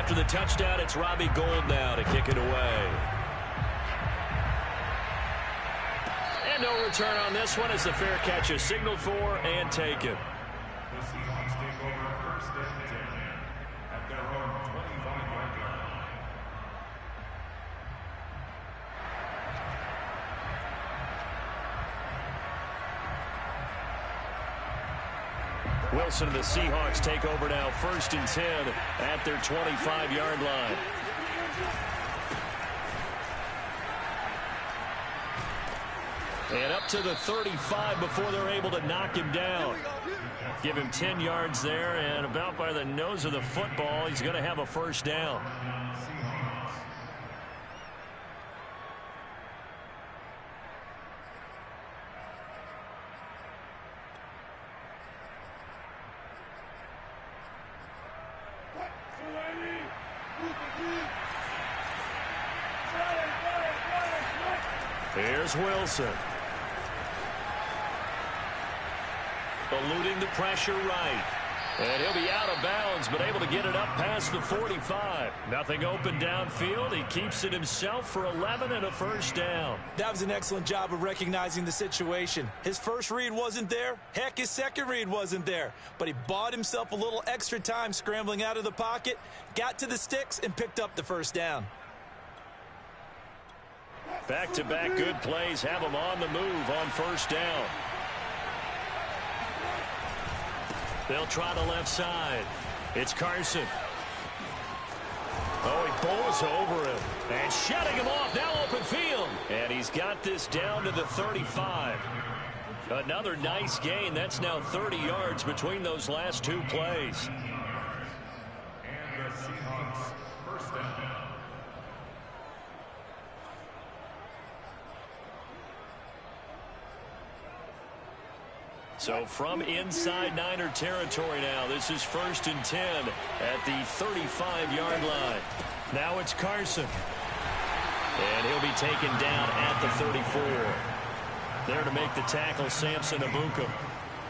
after the touchdown, it's Robbie Gould now to kick it away. And no return on this one as the fair catch is signaled for and taken. The Seahawks take over first and 10 at their own 25-yard line. Wilson and the Seahawks take over now first and 10 at their 25-yard line. And up to the 35 before they're able to knock him down. Give him 10 yards there, and about by the nose of the football, he's going to have a first down. Here's Wilson. Eluding the pressure right. And he'll be out of bounds, but able to get it up past the 45. Nothing open downfield. He keeps it himself for 11 and a first down. That was an excellent job of recognizing the situation. His first read wasn't there. Heck, his second read wasn't there. But he bought himself a little extra time scrambling out of the pocket, got to the sticks, and picked up the first down. Back-to-back good plays have him on the move on first down. They'll try the left side. It's Carson. Oh, he bowls over him. And shutting him off, now open field. And he's got this down to the 35. Another nice gain. That's now 30 yards between those last two plays. And the Seahawks first down. So from inside Niner territory now, this is first and 10 at the 35-yard line. Now it's Carson. And he'll be taken down at the 34. There to make the tackle, Samson Abuka.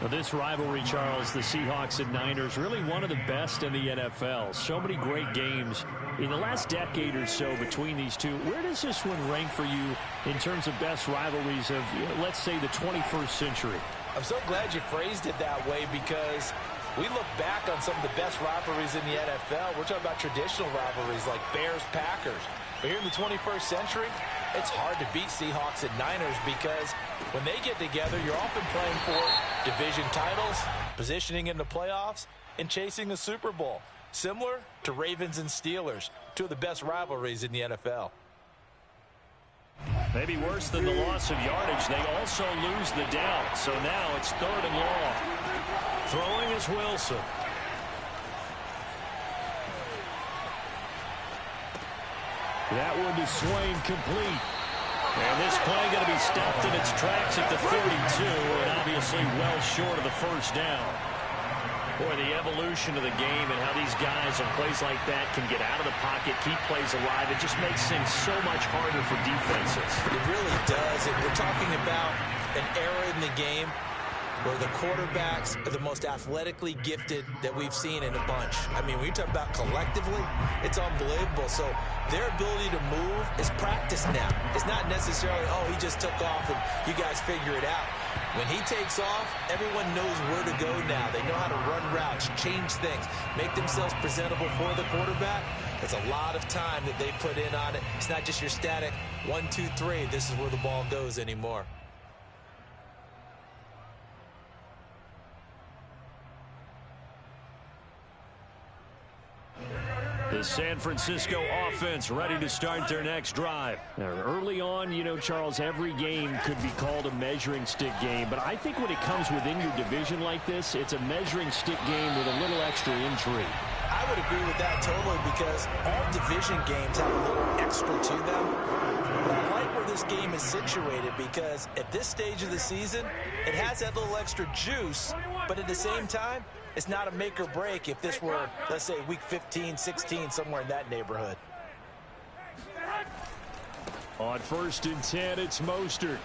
Well, this rivalry, Charles, the Seahawks and Niners, really one of the best in the NFL. So many great games in the last decade or so between these two. Where does this one rank for you in terms of best rivalries of, let's say, the 21st century? I'm so glad you phrased it that way because we look back on some of the best rivalries in the NFL. We're talking about traditional rivalries like Bears-Packers. But here in the 21st century, it's hard to beat Seahawks and Niners because when they get together, you're often playing for division titles, positioning in the playoffs, and chasing the Super Bowl. Similar to Ravens and Steelers, two of the best rivalries in the NFL. Maybe worse than the loss of yardage, they also lose the down. So now it's third and long. Throwing is Wilson. That one to Swain, complete. And this play going to be stopped in its tracks at the 32, and obviously well short of the first down. Boy, the evolution of the game and how these guys on plays like that can get out of the pocket, keep plays alive, it just makes things so much harder for defenses. It really does. And we're talking about an era in the game where the quarterbacks are the most athletically gifted that we've seen in a bunch. I mean, when you talk about collectively, it's unbelievable. So their ability to move is practice now. It's not necessarily, oh, he just took off and you guys figure it out. When he takes off, everyone knows where to go now. They know how to run routes, change things, make themselves presentable for the quarterback. It's a lot of time that they put in on it. It's not just your static 1, 2, 3. This is where the ball goes anymore. The San Francisco offense ready to start their next drive. Now, early on, you know, Charles, every game could be called a measuring stick game. But I think when it comes within your division like this, it's a measuring stick game with a little extra intrigue. I would agree with that totally because all division games have a little extra to them. But I like where this game is situated because at this stage of the season, it has that little extra juice, but at the same time, it's not a make or break if this were, let's say, week 15, 16, somewhere in that neighborhood. On first and 10, it's Mostert.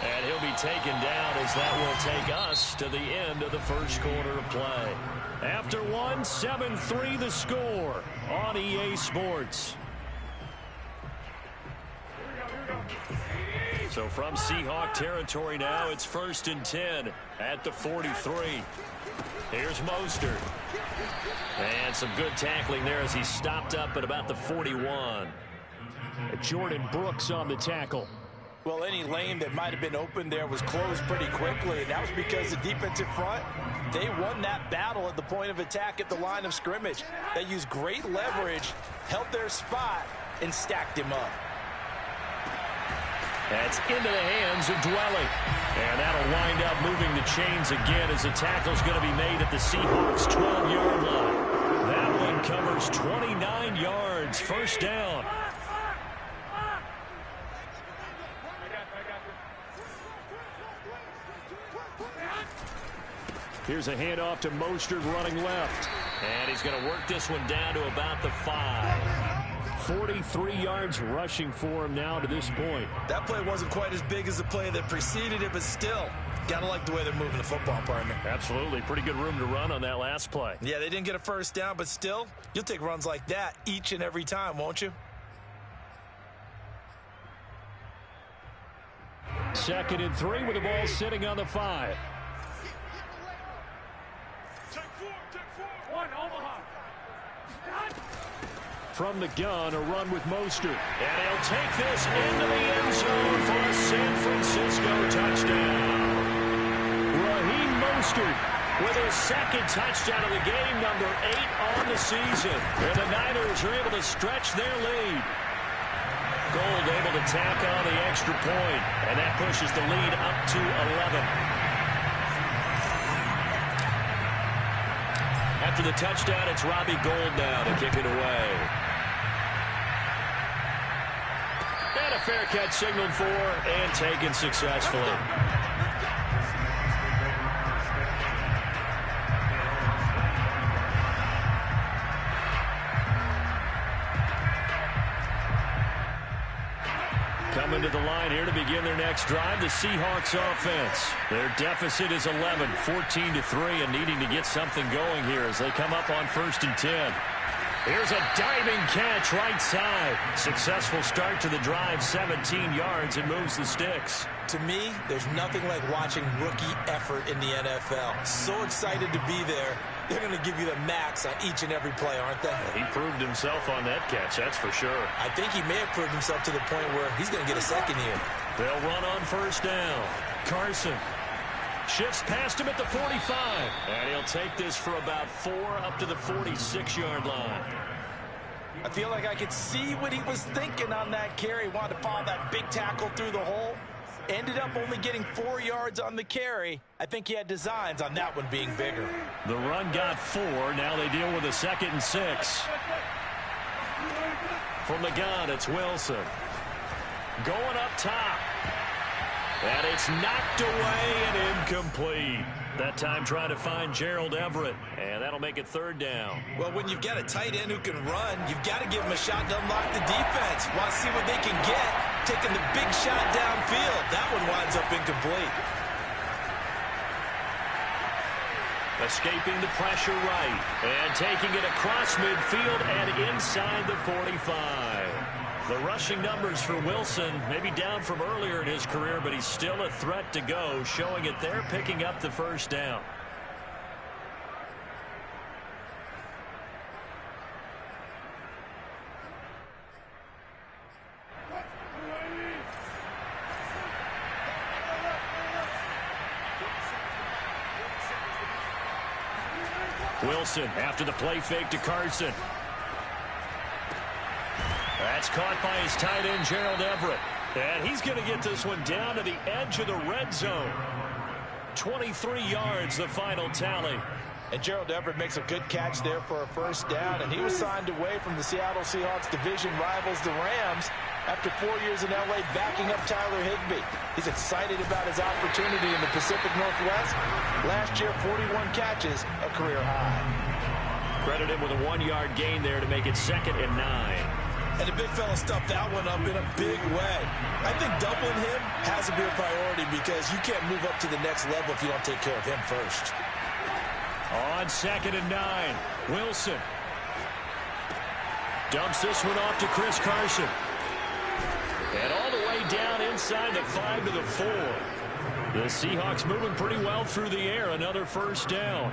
And he'll be taken down as that will take us to the end of the first quarter of play. After one, 7-3 the score on EA Sports. So from Seahawk territory now, it's 1st and 10 at the 43. Here's Mostert. And some good tackling there as he stopped up at about the 41. Jordan Brooks on the tackle. Well, any lane that might have been open there was closed pretty quickly, and that was because the defensive front, they won that battle at the point of attack at the line of scrimmage. They used great leverage, held their spot, and stacked him up. That's into the hands of Dwelly. And that'll wind up moving the chains again as the tackle's going to be made at the Seahawks' 12-yard line. That one covers 29 yards. First down. Here's a handoff to Mostert running left. And he's going to work this one down to about the 5. 43 yards rushing for him now to this point. That play wasn't quite as big as the play that preceded it, but still, got to like the way they're moving the football, partner. Absolutely. Pretty good room to run on that last play. Yeah, they didn't get a first down, but still, you'll take runs like that each and every time, won't you? 2nd and 3 with the ball sitting on the 5. From the gun, a run with Mostert. And he'll take this into the end zone for a San Francisco touchdown. Raheem Mostert with his 2nd touchdown of the game, number 8 on the season. And the Niners are able to stretch their lead. Gold able to tack on the extra point, and that pushes the lead up to 11. After the touchdown, it's Robbie Gould now to kick it away. And a fair catch signaled for and taken successfully. Coming to the line here to begin their next drive, the Seahawks offense. Their deficit is 11, 14-3, and needing to get something going here as they come up on 1st and 10. Here's a diving catch right side. Successful start to the drive, 17 yards, and moves the sticks. To me, there's nothing like watching rookie effort in the NFL. So excited to be there. They're going to give you the max on each and every play, aren't they? He proved himself on that catch, that's for sure. I think he may have proved himself to the point where he's going to get a second here. They'll run on 1st down. Carson shifts past him at the 45. And he'll take this for about 4 up to the 46-yard line. I feel like I could see what he was thinking on that carry. He wanted to follow that big tackle through the hole. Ended up only getting 4 yards on the carry. I think he had designs on that one being bigger. The run got 4. Now they deal with a 2nd and 6. From the gun, it's Wilson. Going up top. And it's knocked away and incomplete. That time trying to find Gerald Everett. And that'll make it 3rd down. Well, when you've got a tight end who can run, you've got to give him a shot to unlock the defense. Want to see what they can get. Taking the big shot downfield. That one winds up incomplete. Escaping the pressure right. And taking it across midfield and inside the 45. The rushing numbers for Wilson, maybe down from earlier in his career, but he's still a threat to go, showing it there, picking up the 1st down. Wilson after the play fake to Carson. That's caught by his tight end, Gerald Everett. And he's going to get this one down to the edge of the red zone. 23 yards, the final tally. And Gerald Everett makes a good catch there for a 1st down, and he was signed away from the Seattle Seahawks division rivals, the Rams, after 4 years in L.A. backing up Tyler Higbee. He's excited about his opportunity in the Pacific Northwest. Last year, 41 catches, a career high. Credit him with a 1-yard gain there to make it 2nd and 9. And the big fella stuffed that one up in a big way. I think doubling him has to be a priority because you can't move up to the next level if you don't take care of him first. On 2nd and 9, Wilson dumps this one off to Chris Carson. And all the way down inside the 5 to the 4. The Seahawks moving pretty well through the air. Another first down.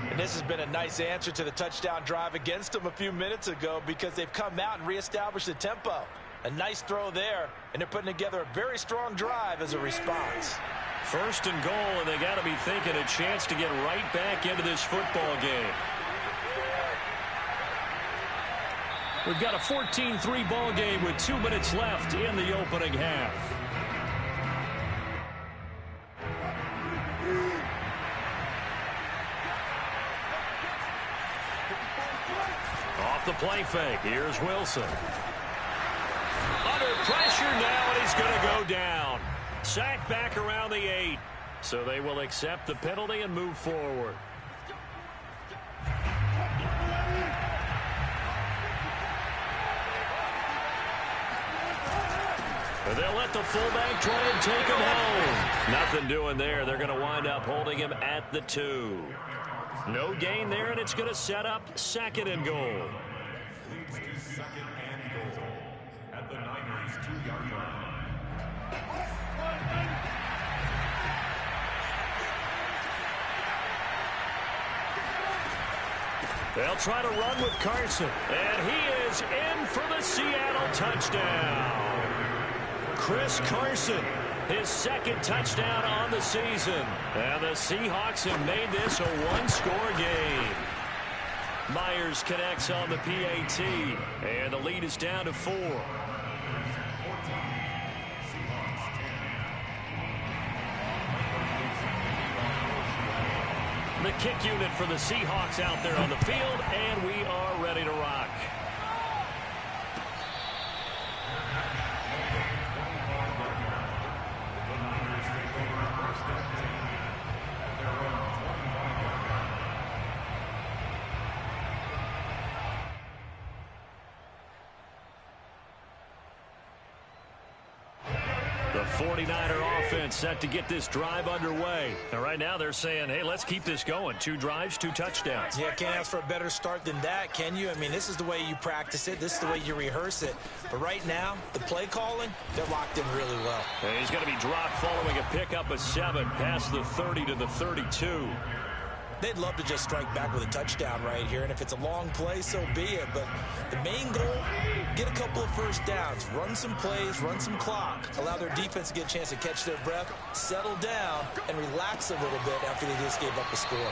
And this has been a nice answer to the touchdown drive against them a few minutes ago because they've come out and reestablished the tempo. A nice throw there, and they're putting together a very strong drive as a response. 1st and goal, and they got to be thinking a chance to get right back into this football game. We've got a 14-3 ball game with 2 minutes left in the opening half. Off the play fake. Here's Wilson. Under pressure now, and he's going to go down. Sacked back around the 8. So they will accept the penalty and move forward. And they'll let the fullback try and take him home. Nothing doing there. They're going to wind up holding him at the 2. No gain there, and it's going to set up 2nd and goal. Leads to 2nd and goal at the Niners' 2-yard line. They'll try to run with Carson, and he is in for the Seattle touchdown. Chris Carson, his 2nd touchdown on the season. And the Seahawks have made this a one-score game. Myers connects on the PAT, and the lead is down to 4. The kick unit for the Seahawks out there on the field, and we are ready to rock. The 49er offense set to get this drive underway. And right now they're saying, hey, let's keep this going. 2 drives, 2 touchdowns. Yeah, can't ask for a better start than that, can you? I mean, this is the way you practice it. This is the way you rehearse it. But right now, the play calling, they're locked in really well. And he's going to be dropped following a pickup of 7 past the 30 to the 32. They'd love to just strike back with a touchdown right here, and if it's a long play, so be it. But the main goal, get a couple of first downs, run some plays, run some clock, allow their defense to get a chance to catch their breath, settle down, and relax a little bit after they just gave up a score.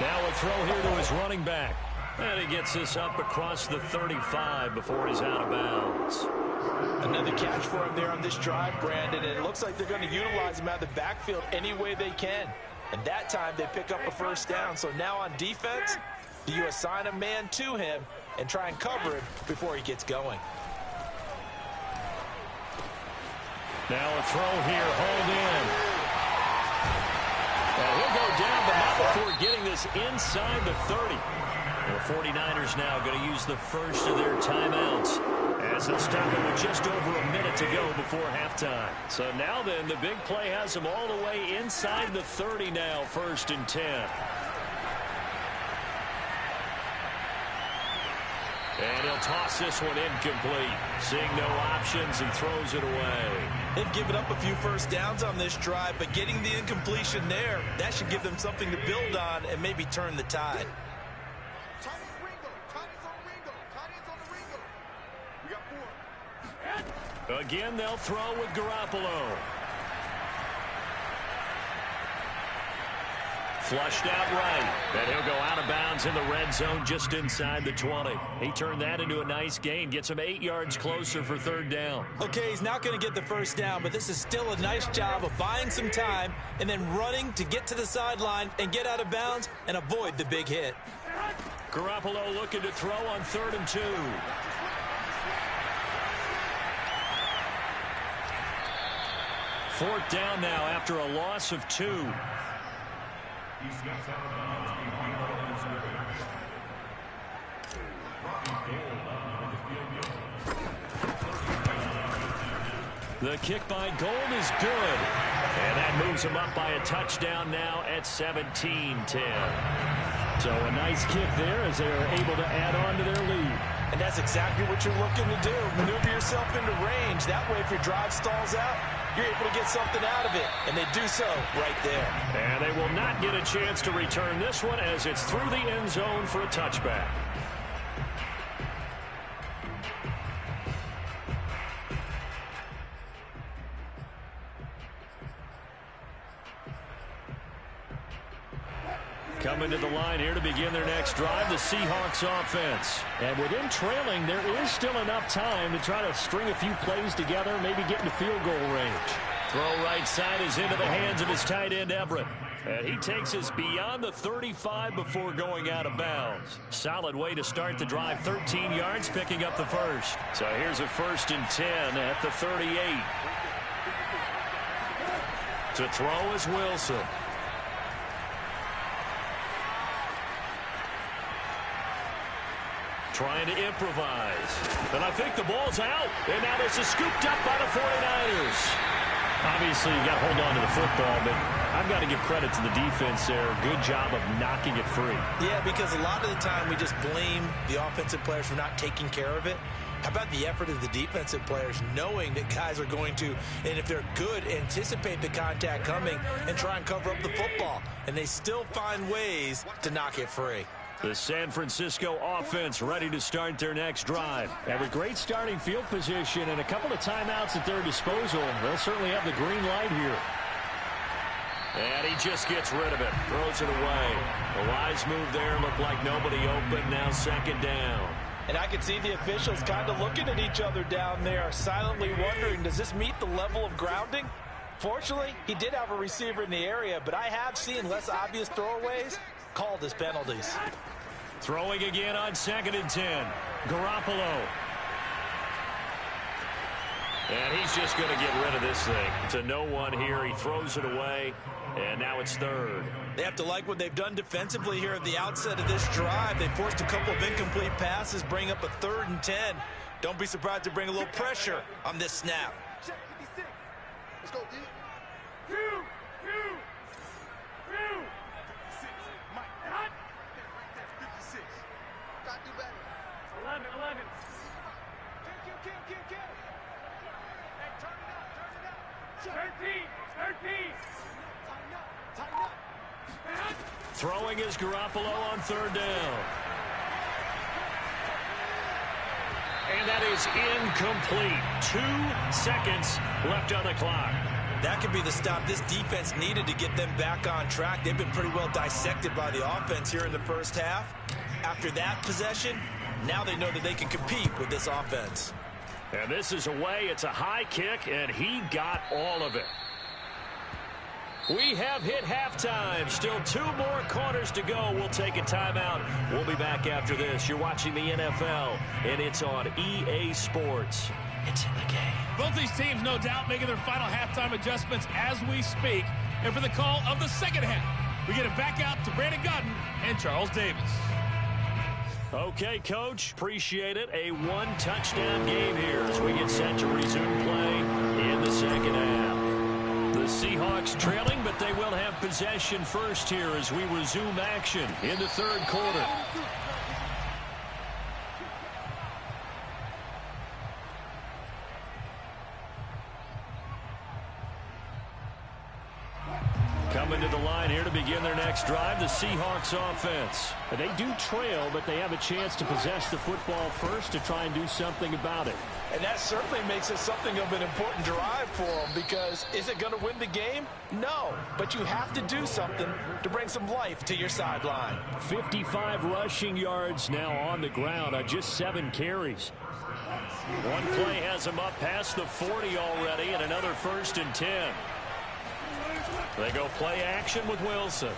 Now a throw here to his running back. And he gets this up across the 35 before he's out of bounds. Another catch for him there on this drive, Brandon, and it looks like they're going to utilize him out of the backfield any way they can. And that time they pick up a first down. So now on defense, do you assign a man to him and try and cover him before he gets going? Now a throw here, hold in. And he'll go down, but not before getting this inside the 30. The 49ers now going to use the first of their timeouts as they'll stop it with just over a minute to go before halftime. So now then, the big play has them all the way inside the 30 now, 1st and 10. And he'll toss this one incomplete. Seeing no options and throws it away. They've given up a few first downs on this drive, but getting the incompletion there, that should give them something to build on and maybe turn the tide. Again, they'll throw with Garoppolo. Flushed out right. And he'll go out of bounds in the red zone just inside the 20. He turned that into a nice gain. Gets him 8 yards closer for 3rd down. Okay, he's not going to get the first down, but this is still a nice job of buying some time and then running to get to the sideline and get out of bounds and avoid the big hit. Garoppolo looking to throw on 3rd and 2. Fourth down now after a loss of 2. He steps out of bounds behind the line of scrimmage. The kick by Gold is good. And that moves them up by a touchdown now at 17-10. So a nice kick there as they're able to add on to their lead. And that's exactly what you're looking to do. Maneuver yourself into range. That way, if your drive stalls out, you're able to get something out of it. And they do so right there. And they will not get a chance to return this one as it's through the end zone for a touchback. Coming to the line here to begin their next drive, the Seahawks offense. And with them trailing, there is still enough time to try to string a few plays together, maybe get into field goal range. Throw right side is into the hands of his tight end, Everett. And he takes us beyond the 35 before going out of bounds. Solid way to start the drive. 13 yards, picking up the first. So here's a 1st and 10 at the 38. To throw is Wilson. Trying to improvise. And I think the ball's out. And now this is scooped up by the 49ers. Obviously, you got to hold on to the football, but I've got to give credit to the defense there. Good job of knocking it free. Yeah, because a lot of the time we just blame the offensive players for not taking care of it. How about the effort of the defensive players knowing that guys are going to, and if they're good, anticipate the contact coming and try and cover up the football. And they still find ways to knock it free. The San Francisco offense ready to start their next drive. And with great starting field position and a couple of timeouts at their disposal, they'll certainly have the green light here. And he just gets rid of it. Throws it away. The wise move there. Looked like nobody open. Now 2nd down. And I can see the officials kind of looking at each other down there, silently wondering, does this meet the level of grounding? Fortunately, he did have a receiver in the area, but I have seen less obvious throwaways called as penalties. Throwing again on 2nd and 10. Garoppolo. And he's just going to get rid of this thing. To no one here. He throws it away. And now it's 3rd. They have to like what they've done defensively here at the outset of this drive. They forced a couple of incomplete passes, bring up a 3rd and 10. Don't be surprised to bring a little pressure on this snap. Let's go, D. Gotta do better. 11. Hey, turn it up. 13. Tighten up. Throwing is Garoppolo on 3rd down. And that is incomplete. 2 seconds left on the clock. That could be the stop this defense needed to get them back on track. They've been pretty well dissected by the offense here in the first half. After that possession, now they know that they can compete with this offense. And this is away. It's a high kick, and he got all of it. We have hit halftime. Still 2 more quarters to go. We'll take a timeout. We'll be back after this. You're watching the NFL, and it's on EA Sports. It's in the game. Both these teams, no doubt, making their final halftime adjustments as we speak. And for the call of the second half, we get it back out to Brandon Godden and Charles Davis. Okay, Coach. Appreciate it. A 1-touchdown game here as we get set to resume play in the second half. The Seahawks trailing, but they will have possession first here as we resume action in the 3rd quarter. Coming to the line here to begin their next drive, the Seahawks offense. They do trail, but they have a chance to possess the football first to try and do something about it. And that certainly makes it something of an important drive for them, because is it going to win the game? No, but you have to do something to bring some life to your sideline. 55 rushing yards now on the ground on just 7 carries. One play has him up past the 40 already, and another 1st and 10. They go play action with Wilson.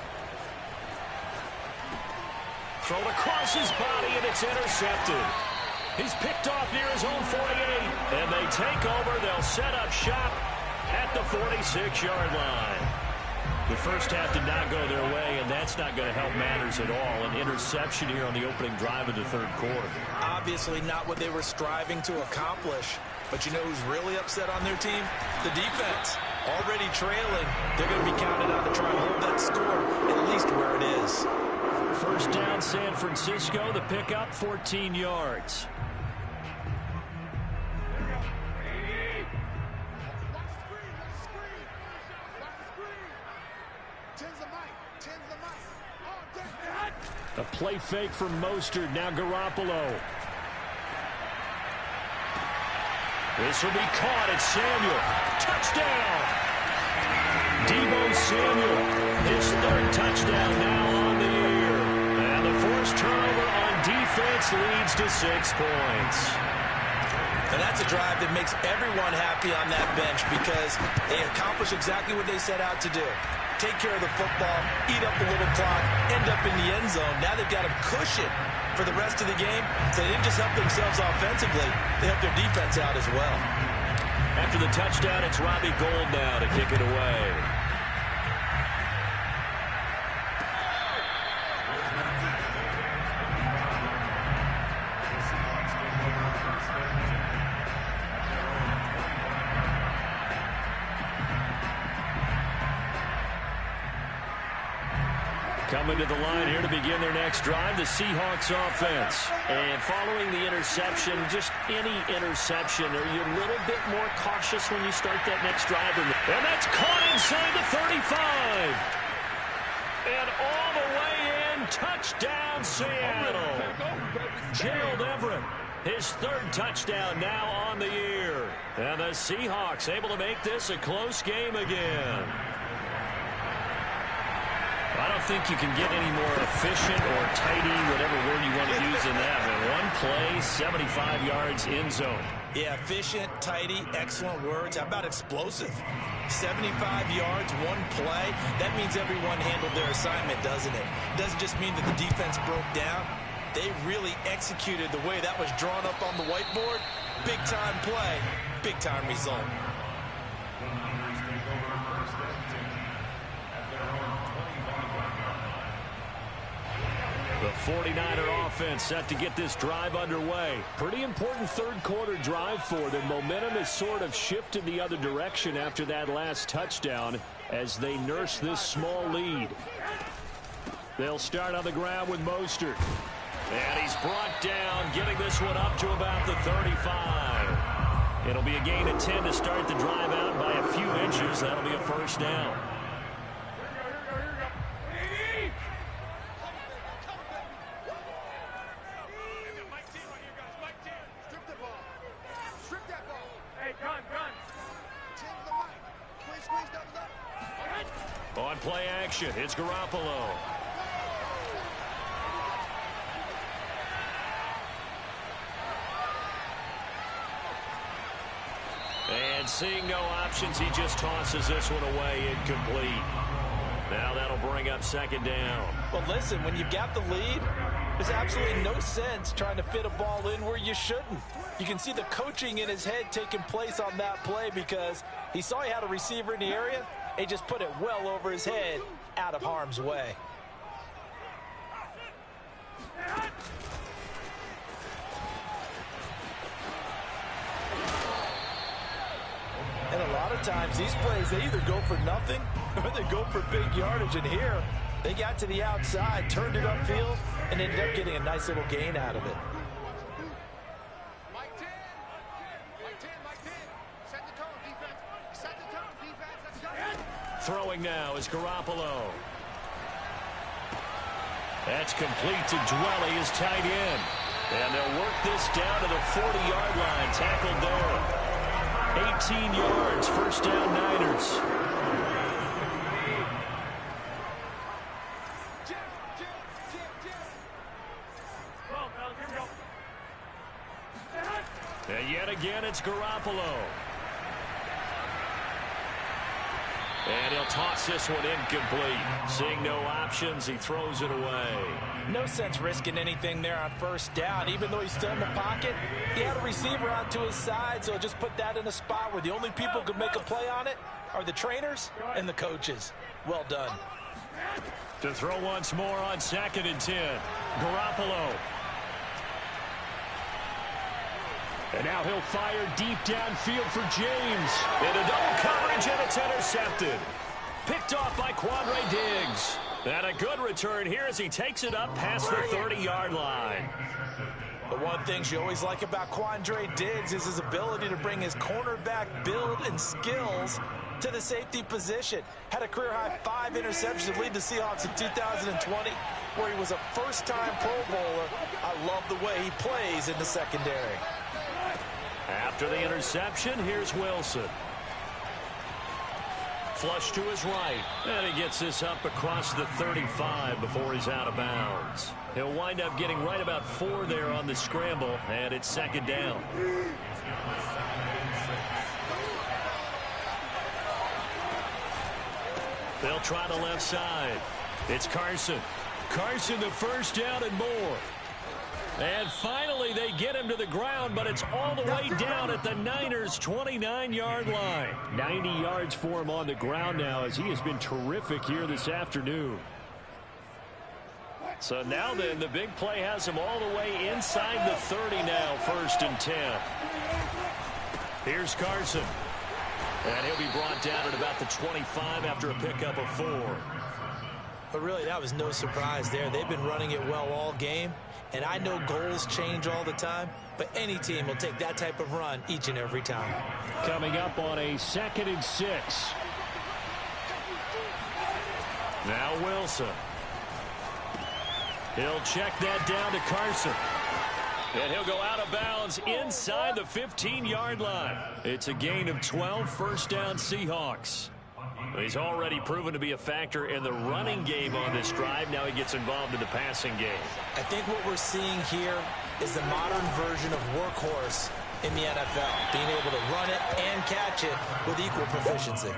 Thrown across his body, and it's intercepted. He's picked off near his own 48. And they take over. They'll set up shop at the 46-yard line. The first half did not go their way, and that's that's not going to help matters at all. An interception here on the opening drive of the third quarter. Obviously not what they were striving to accomplish. But you know who's really upset on their team? The defense. Already trailing. They're going to be counted on to try and hold that score at least where it is. First down, San Francisco. The pickup, 14 yards. A play fake from Mostert. Now Garoppolo. This will be caught. It's Samuel. Touchdown. Deebo Samuel. His third touchdown now on the year. And the forced turnover on defense leads to 6 points. And that's a drive that makes everyone happy on that bench because they accomplish exactly what they set out to do. Take care of the football, eat up a little clock, end up in the end zone. Now they've got a cushion for the rest of the game. So they didn't just help themselves offensively, they helped their defense out as well. After the touchdown, it's Robbie Gould now to kick it away. Coming to the line here to begin their next drive, the Seahawks offense. And following the interception, just any interception, are you a little bit more cautious when you start that next drive? And that's caught inside the 35. And all the way in, touchdown Seattle. Gerald Everett, his third touchdown now on the year. And the Seahawks able to make this a close game again. I don't think you can get any more efficient or tidy, whatever word you want to use in that. One play, 75 yards in zone. Yeah, efficient, tidy, excellent words. How about explosive? 75 yards, one play. That means everyone handled their assignment, doesn't it? It doesn't just mean that the defense broke down. They really executed the way that was drawn up on the whiteboard. Big-time play, big-time result. The 49er offense set to get this drive underway. Pretty important third quarter drive for them. Momentum has sort of shifted the other direction after that last touchdown as they nurse this small lead. They'll start on the ground with Mostert. And he's brought down, getting this one up to about the 35. It'll be a gain of 10 to start the drive out by a few inches. That'll be a first down. On play action, it's Garoppolo. And seeing no options, he just tosses this one away, incomplete. Now that'll bring up second down. Well, listen, when you've got the lead, there's absolutely no sense trying to fit a ball in where you shouldn't. You can see the coaching in his head taking place on that play because he saw he had a receiver in the area. He just put it well over his head, out of harm's way. And a lot of times, these plays, they either go for nothing or they go for big yardage. And here, they got to the outside, turned it upfield, and ended up getting a nice little gain out of it. Throwing now is Garoppolo. That's complete to Dwelly, his tight end. And they'll work this down to the 40-yard line. Tackled there. 18 yards, first down Niners. And yet again, it's Garoppolo. And he'll toss this one incomplete. Seeing no options, he throws it away. No sense risking anything there on first down. Even though he's still in the pocket, he had a receiver out to his side, so just put that in a spot where the only people who could make a play on it are the trainers and the coaches. Well done. To throw once more on 2nd and 10. Garoppolo. And now he'll fire deep downfield for James. Into double coverage, and it's intercepted. Picked off by Quandre Diggs. And a good return here as he takes it up past the 30-yard line. The one thing you always like about Quandre Diggs is his ability to bring his cornerback build and skills to the safety position. Had a career-high 5 interceptions to lead the Seahawks in 2020, where he was a first-time Pro Bowler. I love the way he plays in the secondary. After the interception, here's Wilson. Flush to his right. And he gets this up across the 35 before he's out of bounds. He'll wind up getting right about 4 there on the scramble, and it's 2nd down. They'll try the left side. It's Carson. Carson, the first down and more. And finally, they get him to the ground, but it's all the way down at the Niners' 29-yard line. 90 yards for him on the ground now, as he has been terrific here this afternoon. So now then, the big play has him all the way inside the 30 now, 1st and 10. Here's Carson. And he'll be brought down at about the 25 after a pickup of 4. But really, that was no surprise there. They've been running it well all game. And I know goals change all the time, but any team will take that type of run each and every time. Coming up on a 2nd and 6. Now Wilson. He'll check that down to Carson. And he'll go out of bounds inside the 15-yard line. It's a gain of 12, 1st down Seahawks. He's already proven to be a factor in the running game on this drive. Now he gets involved in the passing game. I think what we're seeing here is the modern version of workhorse in the NFL, being able to run it and catch it with equal proficiency.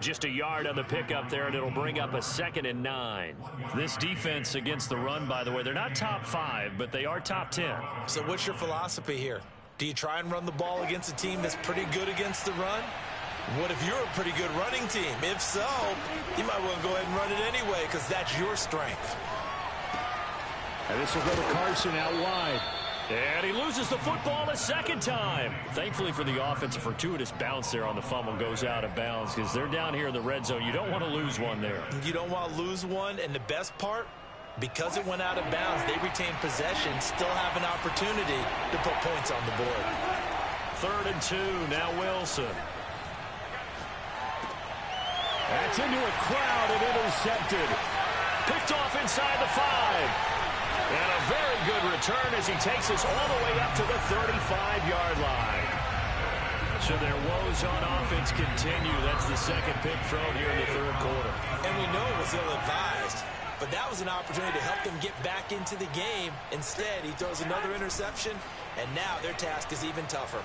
Just a yard on the pickup there, and it'll bring up a 2nd and 9. This defense against the run, by the way, they're not top 5, but they are top 10. So what's your philosophy here? Do you try and run the ball against a team that's pretty good against the run? What if you're a pretty good running team? If so, you might want to go ahead and run it anyway, because that's your strength. And this will go to Carson out wide. And he loses the football a 2nd time. Thankfully for the offense, a fortuitous bounce there on the fumble goes out of bounds, because they're down here in the red zone. You don't want to lose one there. You don't want to lose one, and the best part, because it went out of bounds, they retain possession, still have an opportunity to put points on the board. 3rd and 2, now Wilson. That's into a crowd and intercepted. Picked off inside the 5. And a very good return as he takes us all the way up to the 35-yard line. So their woes on offense continue. That's the 2nd pick thrown here in the 3rd quarter. And we know it was ill-advised, but that was an opportunity to help them get back into the game. Instead, he throws another interception, and now their task is even tougher.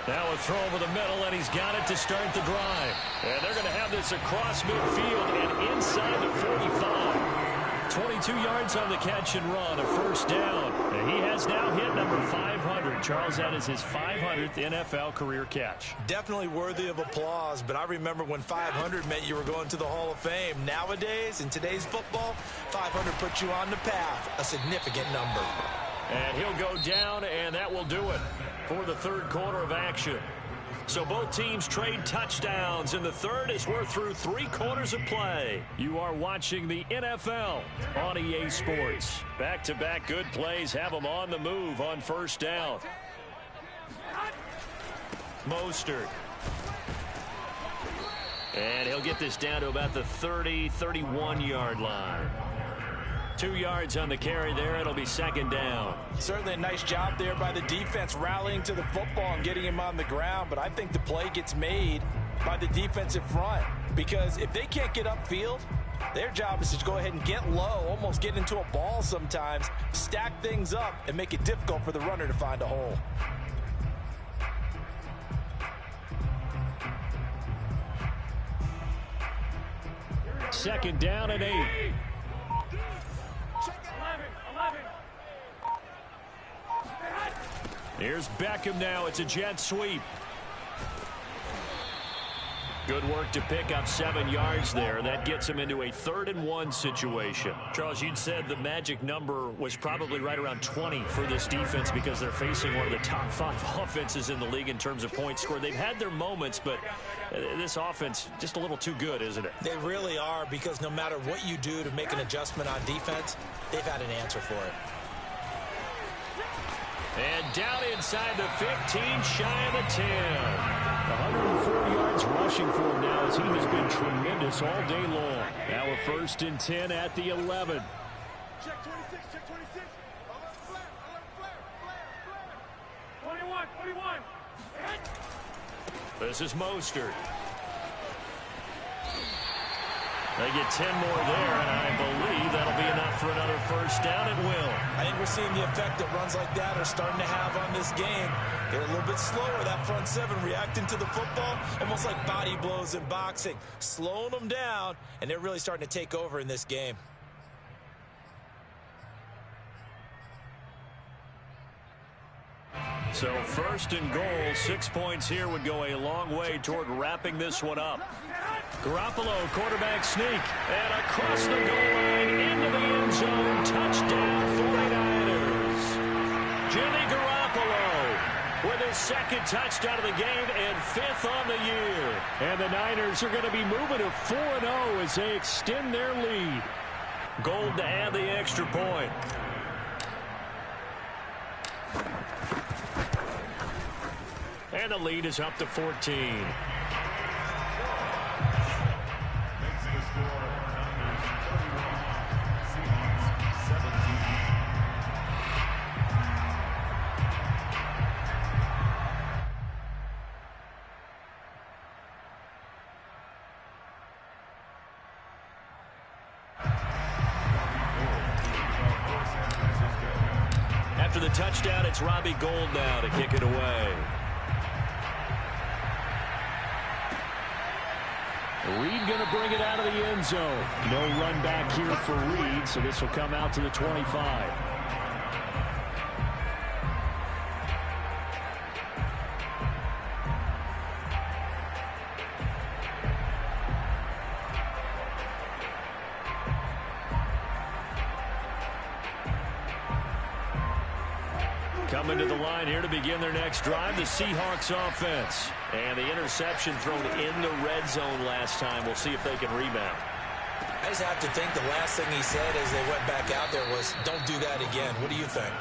Now a throw over the middle, and he's got it to start the drive. And they're going to have this across midfield and inside the 45. 22 yards on the catch and run, a 1st down. And he has now hit number 500. Charles, that is his 500th NFL career catch. Definitely worthy of applause, but I remember when 500 meant you were going to the Hall of Fame. Nowadays, in today's football, 500 puts you on the path, a significant number. And he'll go down, and that will do it for the 3rd quarter of action. So both teams trade touchdowns, and the 3rd as we're through 3 quarters of play. You are watching the NFL on EA Sports. Back-to-back good plays have them on the move on 1st down. Mostert. And he'll get this down to about the 30, 31-yard line. 2 yards on the carry there. It'll be 2nd down. Certainly a nice job there by the defense rallying to the football and getting him on the ground, but I think the play gets made by the defensive front, because if they can't get upfield, their job is to go ahead and get low, almost get into a ball sometimes, stack things up, and make it difficult for the runner to find a hole. Second down and 8. Here's Beckham now. It's a jet sweep. Good work to pick up 7 yards there. That gets him into a 3rd-and-1 situation. Charles, you'd said the magic number was probably right around 20 for this defense because they're facing one of the top 5 offenses in the league in terms of points scored. They've had their moments, but this offense just a little too good, isn't it? They really are, because no matter what you do to make an adjustment on defense, they've had an answer for it. And down inside the 15, shy of the 10. 104 yards rushing for him now as he has been tremendous all day long. Now a 1st and 10 at the 11. Check 26, check 26. Alert flare, alert flare, flare, flare. 21. This is Mostert. They get 10 more there, and I believe that'll be enough for another 1st down. It will. I think we're seeing the effect that runs like that are starting to have on this game. They're a little bit slower, that front 7, reacting to the football, almost like body blows in boxing, slowing them down, and they're really starting to take over in this game. So 1st and goal, 6 points here would go a long way toward wrapping this one up. Garoppolo, quarterback sneak, and across the goal line into the end zone. Touchdown, 49ers. Jimmy Garoppolo with his 2nd touchdown of the game and 5th on the year. And the Niners are going to be moving to 4-0 as they extend their lead. Gold to add the extra point. And the lead is up to 14. Makes the score Niners 31, Seahawks 17. After the touchdown, it's Robbie Gould now to kick it away. Reed going to bring it out of the end zone. No run back here for Reed, so this will come out to the 25. Coming to the line here to begin their next drive, the Seahawks offense. And the interception thrown in the red zone last time. We'll see if they can rebound. I just have to think the last thing he said as they went back out there was, don't do that again. What do you think?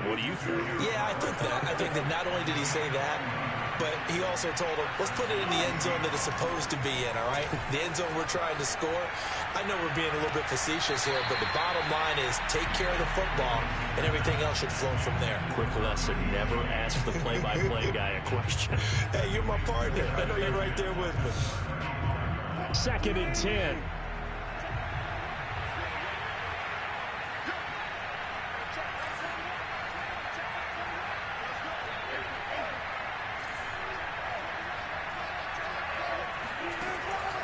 What do you think? Yeah, I think that. I think that not only did he say that, but he also told him, let's put it in the end zone that it's supposed to be in, all right? The end zone we're trying to score. I know we're being a little bit facetious here, but the bottom line is take care of the football, and everything else should flow from there. Quick lesson, never ask the play-by-play guy a question. Hey, you're my partner. I know you're right there with me. 2nd and 10.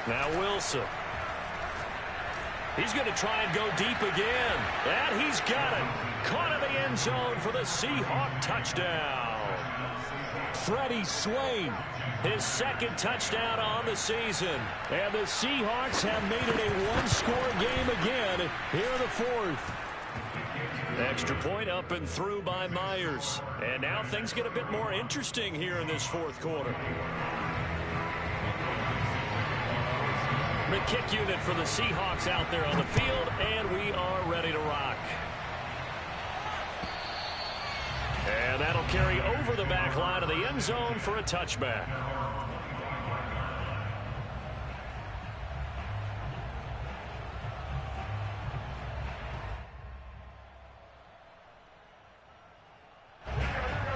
Now Wilson. He's going to try and go deep again. And he's got it. Caught in the end zone for the Seahawk touchdown. Freddie Swain, his 2nd touchdown on the season. And the Seahawks have made it a one-score game again here in the 4th. Extra point up and through by Myers. And now things get a bit more interesting here in this 4th quarter. The kick unit for the Seahawks out there on the field, and we are ready to rock. And that'll carry over the back line of the end zone for a touchback.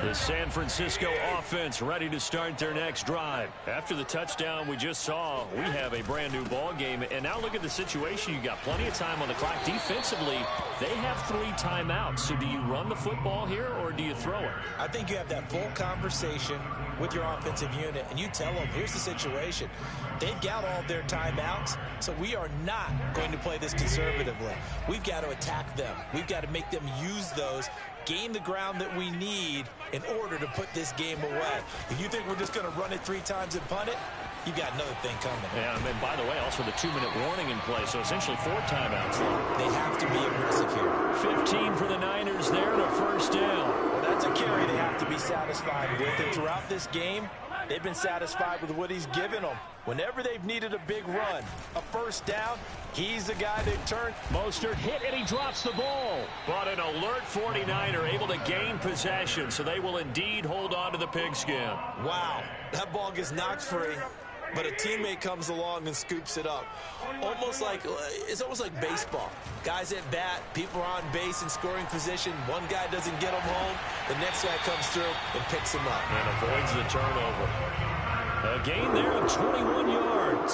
The San Francisco offense ready to start their next drive. After the touchdown we just saw, we have a brand new ball game. And now look at the situation. You got plenty of time on the clock. Defensively, they have 3 timeouts. So do you run the football here or do you throw it? I think you have that full conversation with your offensive unit, and you tell them, here's the situation. They've got all their timeouts, so we are not going to play this conservatively. We've got to attack them. We've got to make them use those, gain the ground that we need in order to put this game away. If you think we're just going to run it 3 times and punt it, you got another thing coming. Yeah, and by the way, also the 2-minute warning in play, so essentially 4 timeouts. They have to be aggressive here. 15 for the Niners there and a first down. Well, that's a carry they have to be satisfied with. And throughout this game, they've been satisfied with what he's given them. Whenever they've needed a big run, a first down, he's the guy they've turned. Mostert hit and he drops the ball. But an alert 49er able to gain possession, so they will indeed hold on to the pigskin. Wow, that ball gets knocked free, but a teammate comes along and scoops it up. It's almost like baseball. Guys at bat, people are on base in scoring position. One guy doesn't get him home. The next guy comes through and picks him up. And avoids the turnover. A gain there of 21 yards.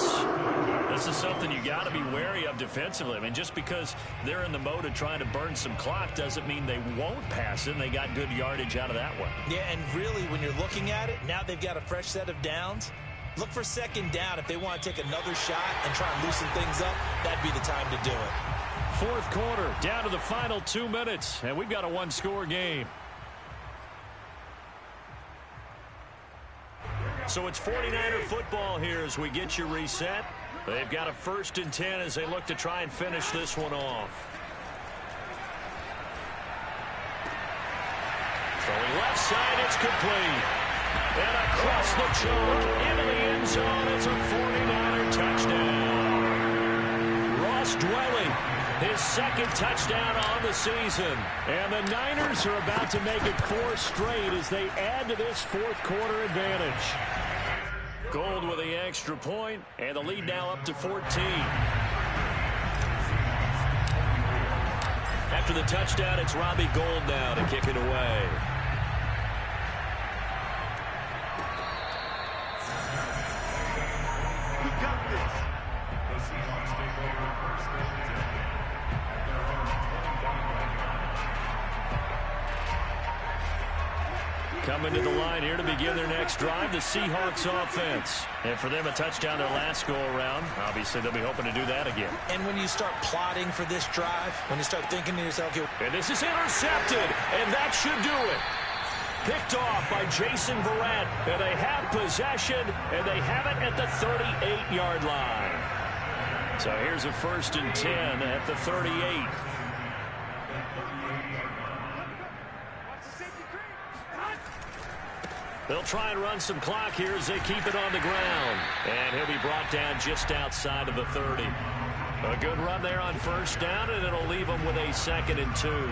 This is something you got to be wary of defensively. I mean, just because they're in the mode of trying to burn some clock doesn't mean they won't pass it, and they got good yardage out of that one. Yeah, and really, when you're looking at it, now they've got a fresh set of downs. Look for second down. If they want to take another shot and try and loosen things up, that'd be the time to do it. Fourth quarter, down to the final 2 minutes, and we've got a one-score game. So it's 49er football here as we get you reset. They've got a 1st and 10 as they look to try and finish this one off. Throwing left side, it's complete. And across the chalk, into the end zone, it's a 49er touchdown. Ross Dwelly, his 2nd touchdown on the season. And the Niners are about to make it 4 straight as they add to this 4th quarter advantage. Gold with the extra point, and the lead now up to 14. After the touchdown, it's Robbie Gould now to kick it away. We got this. The Seahawks take over 1st and 10 at their own 25-yard line. Coming to the line here to begin their next drive, the Seahawks offense. And for them, a touchdown their last go-around. Obviously, they'll be hoping to do that again. And when you start plotting for this drive, when you start thinking to yourself, and this is intercepted, and that should do it. Picked off by Jason Verrett, and they have possession, and they have it at the 38-yard line. So here's a 1st and 10 at the 38. They'll try and run some clock here as they keep it on the ground. And he'll be brought down just outside of the 30. A good run there on 1st down, and it'll leave them with a 2nd and 2.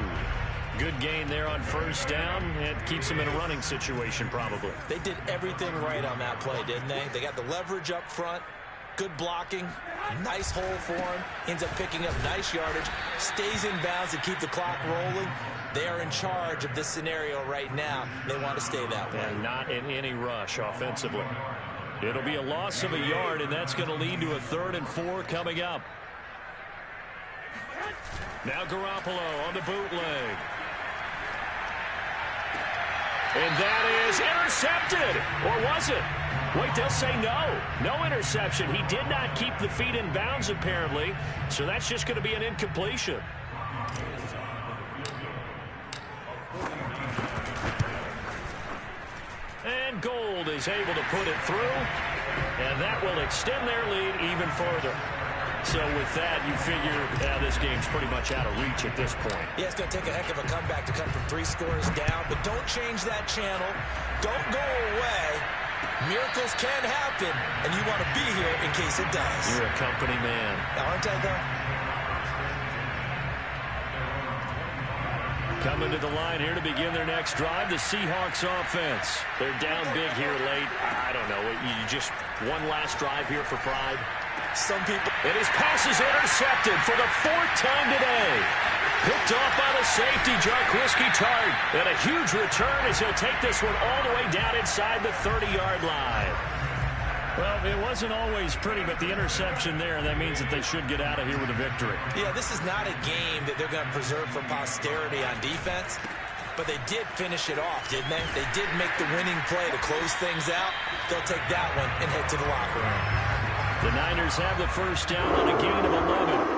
Good gain there on 1st down. It keeps them in a running situation probably. they did everything right on that play, didn't they? They got the leverage up front, good blocking, nice hole for him, ends up picking up nice yardage, stays in bounds to keep the clock rolling. They are in charge of this scenario right now. They want to stay that way. And not in any rush offensively. It'll be a loss of a yard, and that's going to lead to a 3rd and 4 coming up. Now Garoppolo on the bootleg. And that is intercepted. Or was it? Wait, they'll say no. No interception. He did not keep the feet in bounds, apparently. So that's just going to be an incompletion. And Gould is able to put it through, and that will extend their lead even further. So with that, you figure this game's pretty much out of reach at this point. Yeah, it's going to take a heck of a comeback to come from 3 scores down, but don't change that channel. Don't go away. Miracles can happen, and you want to be here in case it does. You're a company man. Aren't I, though? Coming to the line here to begin their next drive, the Seahawks offense. They're down big here late. I don't know. You just one last drive here for pride. Some people. And his pass is intercepted for the 4th time today. Picked off by the safety, Jarquiski Tart. And a huge return as he'll take this one all the way down inside the 30-yard line. Well, it wasn't always pretty, but the interception there, that means that they should get out of here with a victory. Yeah, this is not a game that they're going to preserve for posterity on defense, but they did finish it off, didn't they? They did make the winning play to close things out. They'll take that one and head to the locker room. The Niners have the first down on a gain of 11.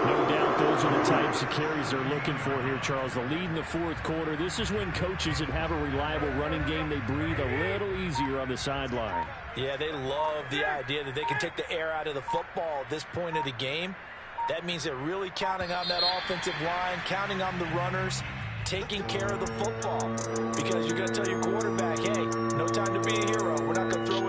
No doubt those are the types of carries they're looking for here, Charles. The lead in the fourth quarter. This is when coaches that have a reliable running game, they breathe a little easier on the sideline. Yeah, they love the idea that they can take the air out of the football at this point of the game. That means they're really counting on that offensive line, counting on the runners, taking care of the football. Because you're going to tell your quarterback, hey, no time to